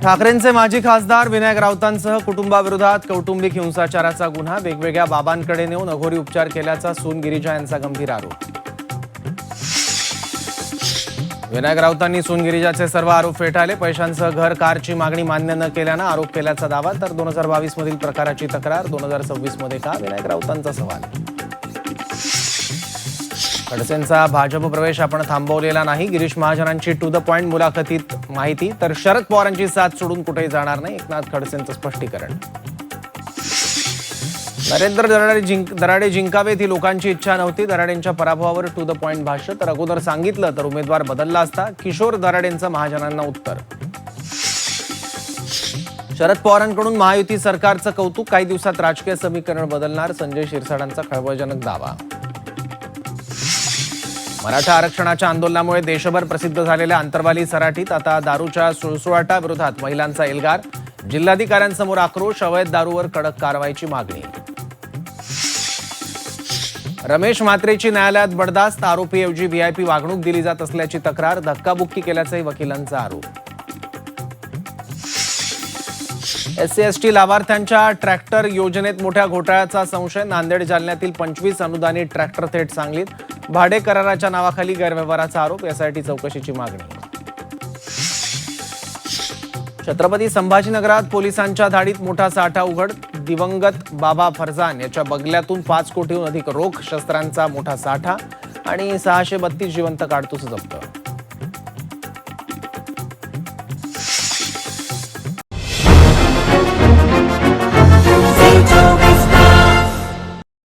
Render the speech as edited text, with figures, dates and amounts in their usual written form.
ठाकरेंचे माजी खासदार विनायक राऊतांसह कुटुंबाविरोधात कौटुंबिक हिंसाचाराचा गुन्हा, वेगवेगळ्या बाबांकडे नेऊन अघोरी उपचार केल्याचा सून गिरिजा यांचा गंभीर आरोप। विनायक राऊतांनी सून गिरिजाचे सर्व आरोप फेटाळले। पैशांसह घर, कारची मागणी मान्य न केल्यानं आरोप केल्याचा दावा, तर 2022 मधील प्रकाराची तक्रार 2026 मध्ये का, विनायक राऊतांचा सवाल। खडसेंचा भाजप प्रवेश आपण थांबवलेला नाही, गिरीश महाजनांची टू द पॉइंट मुलाखतीत माहिती, तर शरद पवारांची साथ सोडून कुठेही जाणार नाही, एकनाथ खडसेंचं स्पष्टीकरण। नरेंद्र दराडे जिंकावेत ही लोकांची इच्छा नव्हती, दराडेंच्या पराभवावर टू द पॉइंट भाष्य, तर अगोदर सांगितलं तर उमेदवार बदलला असता, किशोर दराडेंचं महाजनांना उत्तर। शरद पवारांकडून महायुती सरकारचं कौतुक, काही दिवसात राजकीय समीकरण बदलणार, संजय शिरसाटांचा खळबळजनक दावा। मराठा आरक्षणाच्या आंदोलनामुळे देशभर प्रसिद्ध झालेल्या अंतरवाली सराटीत आता दारूच्या सुळसुळाटाविरोधात महिलांचा एल्गार, जिल्हाधिकाऱ्यांसमोर आक्रोश, अवैध दारूवर कडक कारवाईची मागणी। रमेश म्हात्रेची न्यायालयात बडदास्त, आरोपीऐवजी व्हीआयपी वागणूक दिली जात असल्याची तक्रार, धक्काबुक्की केल्याचाही वकिलांचा आरोप। SC/ST लाभार्थ्यांच्या ट्रॅक्टर योजनेत मोठ्या घोटाळ्याचा संशय, नांदेड जालन्यातील 25 अनुदानित ट्रॅक्टर थेट सांगलीत, भाडे कराराच्या नावाखाली गैरव्यवहाराचा आरोप, यासाठी चौकशीची मागणी। छत्रपती संभाजीनगरात पोलिसांच्या धाडीत मोठा साठा उघड, दिवंगत बाबा फरजान याच्या बंगल्यातून 5 कोटीहून अधिक रोख शस्त्रांचा मोठा साठा आणि 632 जिवंत काडतूस जप्त।